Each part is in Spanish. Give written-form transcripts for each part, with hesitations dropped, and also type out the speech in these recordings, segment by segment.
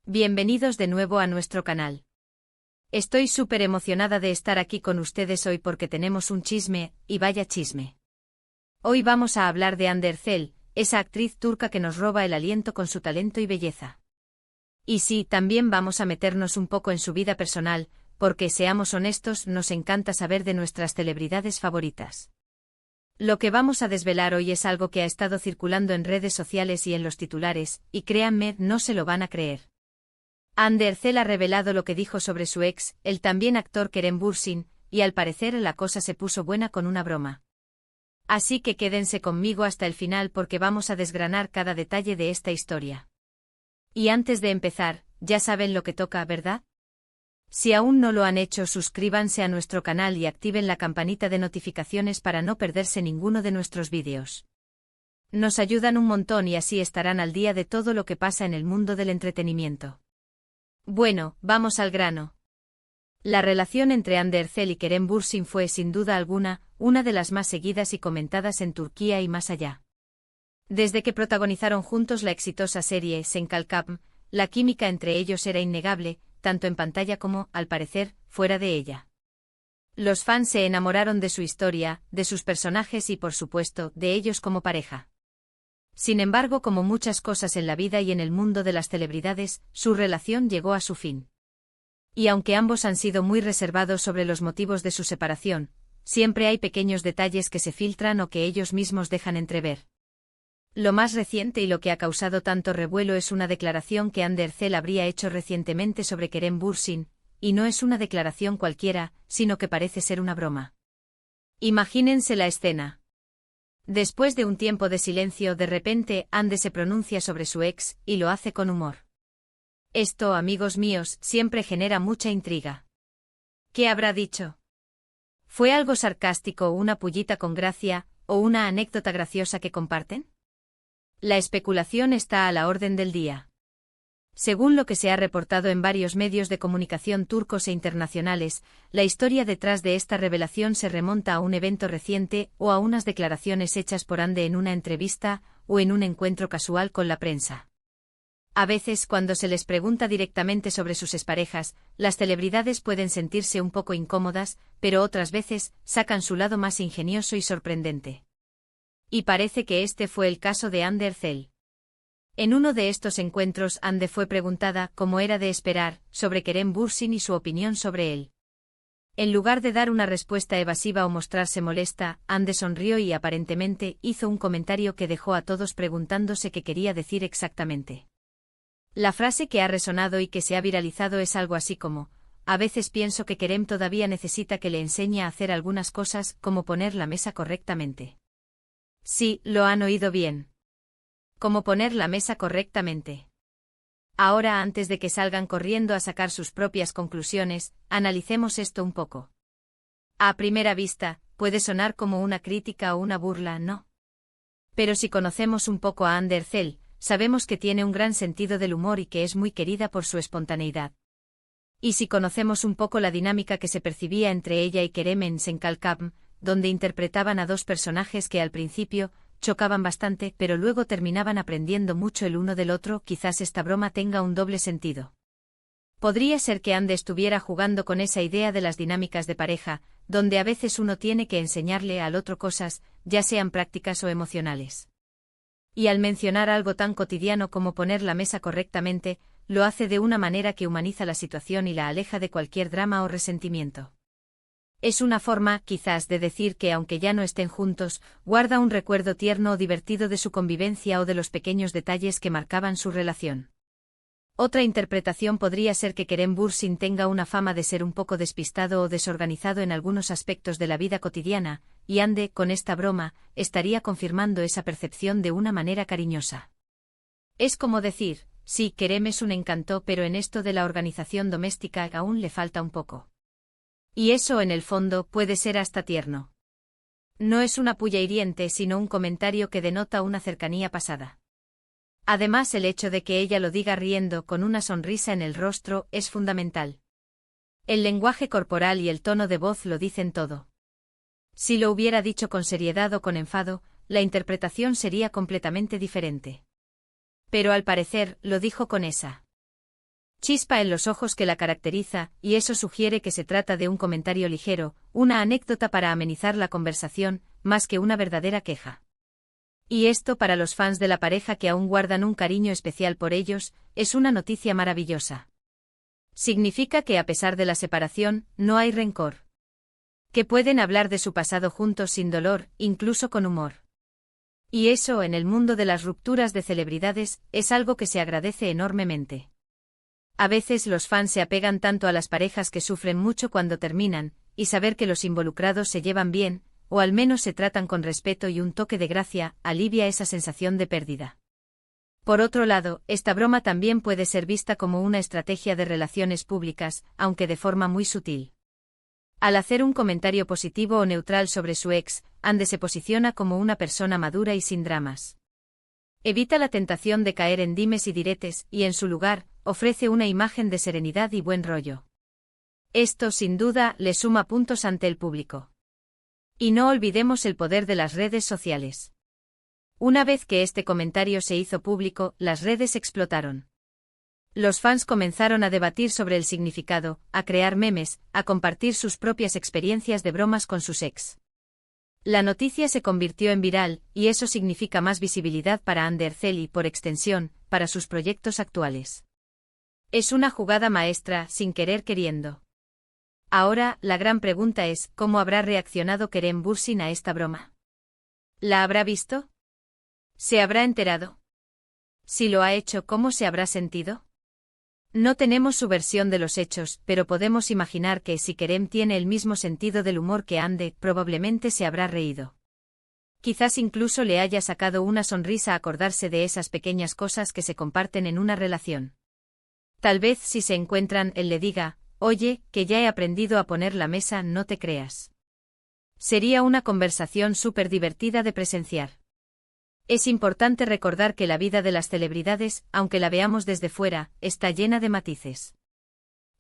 Bienvenidos de nuevo a nuestro canal. Estoy súper emocionada de estar aquí con ustedes hoy porque tenemos un chisme, y vaya chisme. Hoy vamos a hablar de Hande Erçel, esa actriz turca que nos roba el aliento con su talento y belleza. Y sí, también vamos a meternos un poco en su vida personal, porque seamos honestos, nos encanta saber de nuestras celebridades favoritas. Lo que vamos a desvelar hoy es algo que ha estado circulando en redes sociales y en los titulares, y créanme, no se lo van a creer. Hande Erçel ha revelado lo que dijo sobre su ex, el también actor Kerem Bürsin, y al parecer la cosa se puso buena con una broma. Así que quédense conmigo hasta el final porque vamos a desgranar cada detalle de esta historia. Y antes de empezar, ya saben lo que toca, ¿verdad? Si aún no lo han hecho, suscríbanse a nuestro canal y activen la campanita de notificaciones para no perderse ninguno de nuestros vídeos. Nos ayudan un montón y así estarán al día de todo lo que pasa en el mundo del entretenimiento. Bueno, vamos al grano. La relación entre Hande Erçel y Kerem Bürsin fue, sin duda alguna, una de las más seguidas y comentadas en Turquía y más allá. Desde que protagonizaron juntos la exitosa serie Sen Kalkam, la química entre ellos era innegable, tanto en pantalla como, al parecer, fuera de ella. Los fans se enamoraron de su historia, de sus personajes y, por supuesto, de ellos como pareja. Sin embargo, como muchas cosas en la vida y en el mundo de las celebridades, su relación llegó a su fin. Y aunque ambos han sido muy reservados sobre los motivos de su separación, siempre hay pequeños detalles que se filtran o que ellos mismos dejan entrever. Lo más reciente y lo que ha causado tanto revuelo es una declaración que Hande Erçel habría hecho recientemente sobre Kerem Bürsin, y no es una declaración cualquiera, sino que parece ser una broma. Imagínense la escena. Después de un tiempo de silencio, de repente, Hande se pronuncia sobre su ex, y lo hace con humor. Esto, amigos míos, siempre genera mucha intriga. ¿Qué habrá dicho? ¿Fue algo sarcástico, una pullita con gracia, o una anécdota graciosa que comparten? La especulación está a la orden del día. Según lo que se ha reportado en varios medios de comunicación turcos e internacionales, la historia detrás de esta revelación se remonta a un evento reciente o a unas declaraciones hechas por Hande en una entrevista o en un encuentro casual con la prensa. A veces, cuando se les pregunta directamente sobre sus exparejas, las celebridades pueden sentirse un poco incómodas, pero otras veces sacan su lado más ingenioso y sorprendente. Y parece que este fue el caso de Hande Erçel. En uno de estos encuentros, Hande fue preguntada, como era de esperar, sobre Kerem Bürsin y su opinión sobre él. En lugar de dar una respuesta evasiva o mostrarse molesta, Hande sonrió y aparentemente hizo un comentario que dejó a todos preguntándose qué quería decir exactamente. La frase que ha resonado y que se ha viralizado es algo así como: a veces pienso que Kerem todavía necesita que le enseñe a hacer algunas cosas, como poner la mesa correctamente. Sí, lo han oído bien. Cómo poner la mesa correctamente. Ahora, antes de que salgan corriendo a sacar sus propias conclusiones, analicemos esto un poco. A primera vista, puede sonar como una crítica o una burla, ¿no? Pero si conocemos un poco a Hande Erçel, sabemos que tiene un gran sentido del humor y que es muy querida por su espontaneidad. Y si conocemos un poco la dinámica que se percibía entre ella y Kerem en Sen Kalkam, donde interpretaban a dos personajes que al principio chocaban bastante, pero luego terminaban aprendiendo mucho el uno del otro, quizás esta broma tenga un doble sentido. Podría ser que Hande estuviera jugando con esa idea de las dinámicas de pareja, donde a veces uno tiene que enseñarle al otro cosas, ya sean prácticas o emocionales. Y al mencionar algo tan cotidiano como poner la mesa correctamente, lo hace de una manera que humaniza la situación y la aleja de cualquier drama o resentimiento. Es una forma, quizás, de decir que aunque ya no estén juntos, guarda un recuerdo tierno o divertido de su convivencia o de los pequeños detalles que marcaban su relación. Otra interpretación podría ser que Kerem Bürsin tenga una fama de ser un poco despistado o desorganizado en algunos aspectos de la vida cotidiana, y Hande, con esta broma, estaría confirmando esa percepción de una manera cariñosa. Es como decir: sí, Kerem es un encanto, pero en esto de la organización doméstica aún le falta un poco. Y eso, en el fondo, puede ser hasta tierno. No es una pulla hiriente, sino un comentario que denota una cercanía pasada. Además, el hecho de que ella lo diga riendo, con una sonrisa en el rostro, es fundamental. El lenguaje corporal y el tono de voz lo dicen todo. Si lo hubiera dicho con seriedad o con enfado, la interpretación sería completamente diferente. Pero al parecer, lo dijo con esa chispa en los ojos que la caracteriza, y eso sugiere que se trata de un comentario ligero, una anécdota para amenizar la conversación, más que una verdadera queja. Y esto para los fans de la pareja que aún guardan un cariño especial por ellos, es una noticia maravillosa. Significa que a pesar de la separación, no hay rencor. Que pueden hablar de su pasado juntos sin dolor, incluso con humor. Y eso en el mundo de las rupturas de celebridades, es algo que se agradece enormemente. A veces los fans se apegan tanto a las parejas que sufren mucho cuando terminan, y saber que los involucrados se llevan bien, o al menos se tratan con respeto y un toque de gracia, alivia esa sensación de pérdida. Por otro lado, esta broma también puede ser vista como una estrategia de relaciones públicas, aunque de forma muy sutil. Al hacer un comentario positivo o neutral sobre su ex, Ande se posiciona como una persona madura y sin dramas. Evita la tentación de caer en dimes y diretes, y en su lugar, ofrece una imagen de serenidad y buen rollo. Esto, sin duda, le suma puntos ante el público. Y no olvidemos el poder de las redes sociales. Una vez que este comentario se hizo público, las redes explotaron. Los fans comenzaron a debatir sobre el significado, a crear memes, a compartir sus propias experiencias de bromas con sus ex. La noticia se convirtió en viral, y eso significa más visibilidad para Ander Zell y, por extensión, para sus proyectos actuales. Es una jugada maestra, sin querer queriendo. Ahora, la gran pregunta es, ¿cómo habrá reaccionado Kerem Bürsin a esta broma? ¿La habrá visto? ¿Se habrá enterado? Si lo ha hecho, ¿cómo se habrá sentido? No tenemos su versión de los hechos, pero podemos imaginar que si Kerem tiene el mismo sentido del humor que Ande, probablemente se habrá reído. Quizás incluso le haya sacado una sonrisa acordarse de esas pequeñas cosas que se comparten en una relación. Tal vez si se encuentran, él le diga, oye, que ya he aprendido a poner la mesa, no te creas. Sería una conversación súper divertida de presenciar. Es importante recordar que la vida de las celebridades, aunque la veamos desde fuera, está llena de matices.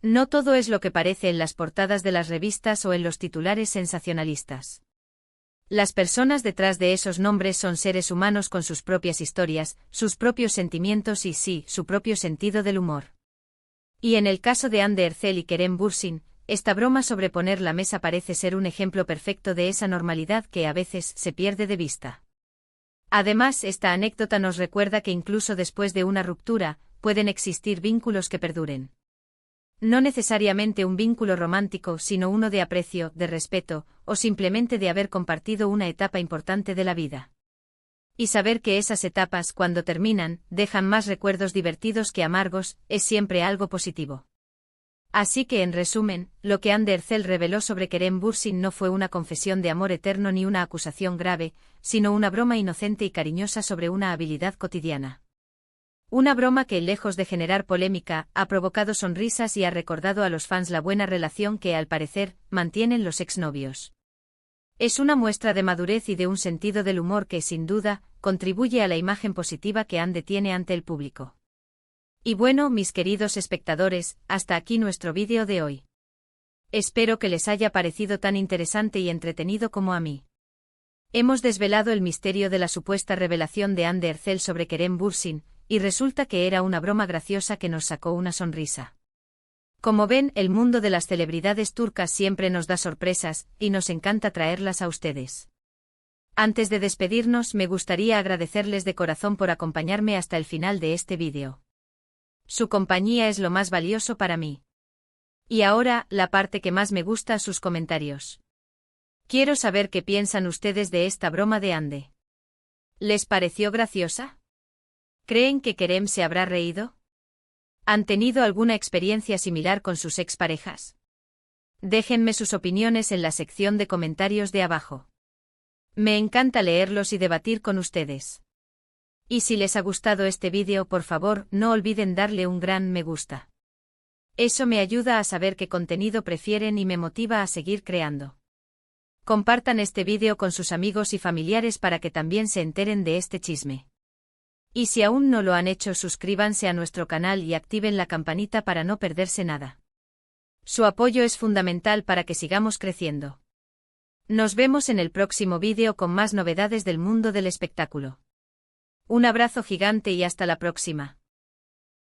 No todo es lo que parece en las portadas de las revistas o en los titulares sensacionalistas. Las personas detrás de esos nombres son seres humanos con sus propias historias, sus propios sentimientos y sí, su propio sentido del humor. Y en el caso de Ander Zell y Kerem Bürsin, esta broma sobre poner la mesa parece ser un ejemplo perfecto de esa normalidad que a veces se pierde de vista. Además, esta anécdota nos recuerda que incluso después de una ruptura, pueden existir vínculos que perduren. No necesariamente un vínculo romántico, sino uno de aprecio, de respeto, o simplemente de haber compartido una etapa importante de la vida. Y saber que esas etapas, cuando terminan, dejan más recuerdos divertidos que amargos, es siempre algo positivo. Así que, en resumen, lo que Ander Zell reveló sobre Kerem Bürsin no fue una confesión de amor eterno ni una acusación grave, sino una broma inocente y cariñosa sobre una habilidad cotidiana. Una broma que, lejos de generar polémica, ha provocado sonrisas y ha recordado a los fans la buena relación que, al parecer, mantienen los exnovios. Es una muestra de madurez y de un sentido del humor que, sin duda, contribuye a la imagen positiva que Ande tiene ante el público. Y bueno, mis queridos espectadores, hasta aquí nuestro vídeo de hoy. Espero que les haya parecido tan interesante y entretenido como a mí. Hemos desvelado el misterio de la supuesta revelación de Ander Zell sobre Kerem Bürsin, y resulta que era una broma graciosa que nos sacó una sonrisa. Como ven, el mundo de las celebridades turcas siempre nos da sorpresas, y nos encanta traerlas a ustedes. Antes de despedirnos, me gustaría agradecerles de corazón por acompañarme hasta el final de este vídeo. Su compañía es lo más valioso para mí. Y ahora, la parte que más me gusta, sus comentarios. Quiero saber qué piensan ustedes de esta broma de Ande. ¿Les pareció graciosa? ¿Creen que Kerem se habrá reído? ¿Han tenido alguna experiencia similar con sus exparejas? Déjenme sus opiniones en la sección de comentarios de abajo. Me encanta leerlos y debatir con ustedes. Y si les ha gustado este vídeo, por favor, no olviden darle un gran me gusta. Eso me ayuda a saber qué contenido prefieren y me motiva a seguir creando. Compartan este vídeo con sus amigos y familiares para que también se enteren de este chisme. Y si aún no lo han hecho, suscríbanse a nuestro canal y activen la campanita para no perderse nada. Su apoyo es fundamental para que sigamos creciendo. Nos vemos en el próximo vídeo con más novedades del mundo del espectáculo. Un abrazo gigante y hasta la próxima.